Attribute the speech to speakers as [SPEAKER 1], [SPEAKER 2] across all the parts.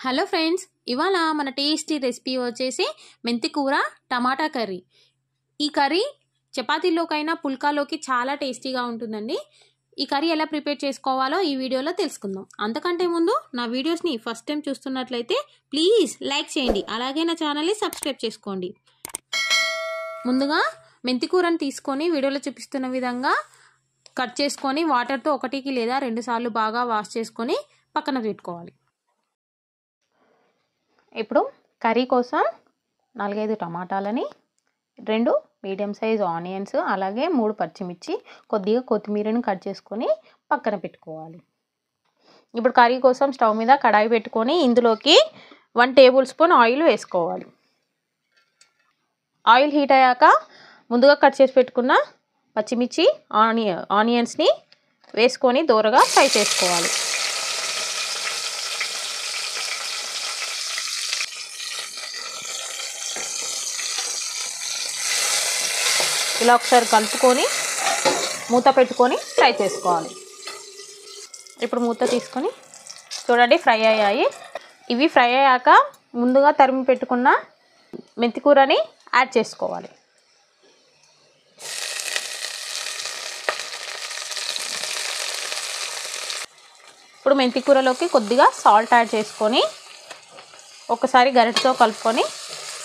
[SPEAKER 1] Hello friends, ఇవాళ మన tasty recipe వచ్చేసి మెంతి కూర టమాటా కర్రీ. ఈ కర్రీ చపాతీలోకైనా పుల్కాలోకి చాలా టేస్టీగా ఉంటుందండి. ఈ కర్రీ ఎలా ప్రిపేర్ చేసుకోవాలో ఈ వీడియోలో తెలుసుకుందాం. అంతకంటే ముందు నా వీడియోస్ని ఫస్ట్ టైం చూస్తున్నట్లయితే ప్లీజ్ లైక్ చేయండి, అలాగే నా ఛానల్ని సబ్స్క్రైబ్ చేసుకోండి. ముందుగా మెంతి కూరని తీసుకొని వీడియోలో చూపిస్తున్న విధంగా కట్ చేసుకొని వాటర్తో 1 లేదా 2 సార్లు బాగా వాష్ చేసుకొని పక్కన పెట్టుకోవాలి. ఇప్పుడు కర్రీ కోసం 4-5 టమాటాలని, 2 మీడియం సైజ్ ఆనియన్స్, అలాగే 3 పచ్చిమిర్చి, కొద్దిగా కొత్తిమీరని కట్ చేసుకొని పక్కన పెట్టుకోవాలి. ఇప్పుడు కర్రీ కోసం స్టవ్ మీద కడాయి పెట్టుకొని ఇందులోకి 1 టేబుల్ స్పూన్ ఆయిల్ వేసుకోవాలి. ఆయిల్ హీట్ అయ్యాక ముందుగా కట్ చేసి పెట్టుకున్న పచ్చిమిర్చి, ఆనియన్స్ని వేసుకొని దోరగా ఫ్రై చేసుకోవాలి. ఇలా ఒకసారి కలుపుకొని మూత పెట్టుకొని ఫ్రై చేసుకోవాలి. ఇప్పుడు మూత తీసుకొని చూడండి, ఫ్రై అయ్యాయి. ఇవి ఫ్రై అయ్యాక ముందుగా తరిమి పెట్టుకున్న మెంతి కూరని యాడ్ చేసుకోవాలి. ఇప్పుడు మెంతి కూరలోకి కొద్దిగా సాల్ట్ యాడ్ చేసుకొని ఒకసారి గరిటెతో కలుపుకొని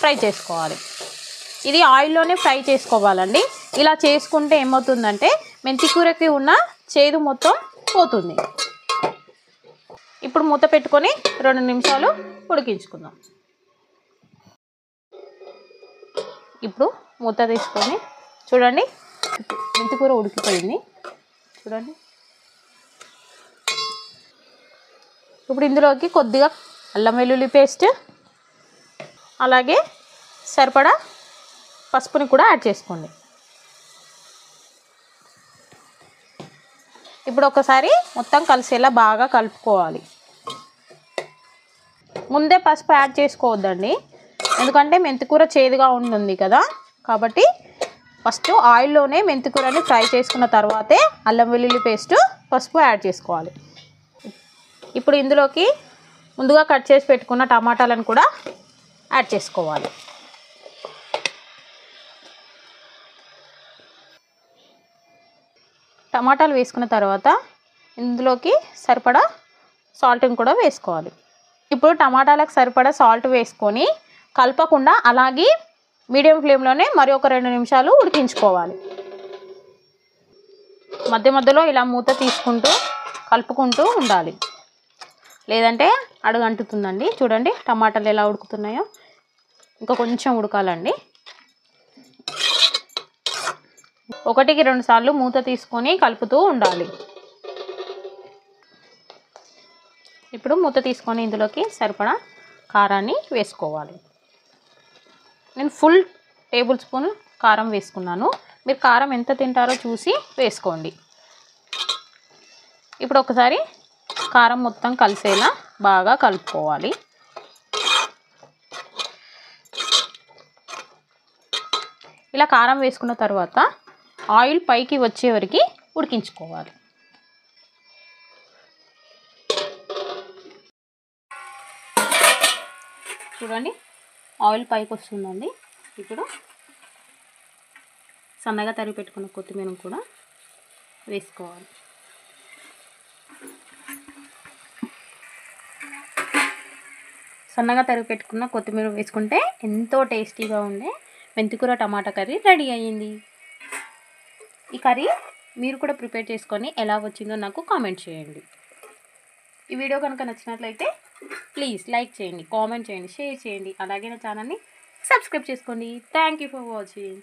[SPEAKER 1] ఫ్రై చేసుకోవాలి. ఇది ఆయిల్లోనే ఫ్రై చేసుకోవాలండి. ఇలా చేసుకుంటే ఏమవుతుందంటే మెంతి కూరకి ఉన్న చేదు మొత్తం పోతుంది. ఇప్పుడు మూత పెట్టుకొని 2 నిమిషాలు ఉడికించుకుందాం. ఇప్పుడు మూత తీసుకొని చూడండి, మెంతి కూర ఉడికిపోయింది. చూడండి, ఇప్పుడు ఇందులోకి కొద్దిగా అల్లం వెల్లుల్లి పేస్ట్, అలాగే సరిపడా పసుపుని కూడా యాడ్ చేసుకోండి. ఇప్పుడు ఒకసారి మొత్తం కలిసేలా బాగా కలుపుకోవాలి. ముందే పసుపు యాడ్ చేసుకోవద్దండి, ఎందుకంటే మెంతికూర చేదుగా ఉంటుంది కదా. కాబట్టి ఫస్ట్ ఆయిల్లోనే మెంతికూరని ఫ్రై చేసుకున్న తర్వాతే అల్లం వెల్లుల్లి పేస్ట్, పసుపు యాడ్ చేసుకోవాలి. ఇప్పుడు ఇందులోకి ముందుగా కట్ చేసి పెట్టుకున్న టమాటాలను కూడా యాడ్ చేసుకోవాలి. టమాటాలు వేసుకున్న తర్వాత ఇందులోకి సరిపడా సాల్ట్ని కూడా వేసుకోవాలి. ఇప్పుడు టమాటాలకు సరిపడా సాల్ట్ వేసుకొని కలపకుండా అలాగే మీడియం ఫ్లేమ్లోనే మరి ఒక 2 నిమిషాలు ఉడికించుకోవాలి. మధ్య మధ్యలో ఇలా మూత తీసుకుంటూ కలుపుకుంటూ ఉండాలి, లేదంటే అడుగంటుతుందండి. చూడండి టమాటాలు ఎలా ఉడుకుతున్నాయో, ఇంకా కొంచెం ఉడకాలండి. 1-2 సార్లు మూత తీసుకొని కలుపుతూ ఉండాలి. ఇప్పుడు మూత తీసుకొని ఇందులోకి సరిపడా కారాన్ని వేసుకోవాలి. నేను ఫుల్ టేబుల్ స్పూన్ కారం వేసుకున్నాను. మీరు కారం ఎంత తింటారో చూసి వేసుకోండి. ఇప్పుడు ఒకసారి కారం మొత్తం కలిసేలా బాగా కలుపుకోవాలి. ఇలా కారం వేసుకున్న తర్వాత ఆయిల్ పైకి వచ్చే వరకు ఉడికించుకోవాలి. చూడండి, ఆయిల్ పైకి వస్తుందండి. ఇప్పుడు సన్నగా తరిగి పెట్టుకున్న కొత్తిమీరను కూడా వేసుకోవాలి. సన్నగా తరిగి పెట్టుకున్న కొత్తిమీర వేసుకుంటే ఎంతో టేస్టీగా ఉండే మెంతికూర టమాటా కర్రీ రెడీ అయ్యింది. ఈ కర్రీ మీరు కూడా ప్రిపేర్ చేసుకొని ఎలా వచ్చిందో నాకు కామెంట్ చేయండి. ఈ వీడియో కనుక నచ్చినట్లయితే ప్లీజ్ లైక్ చేయండి, కామెంట్ చేయండి, షేర్ చేయండి, అలాగే నా ఛానల్ని సబ్స్క్రైబ్ చేసుకోండి. Thank you for watching.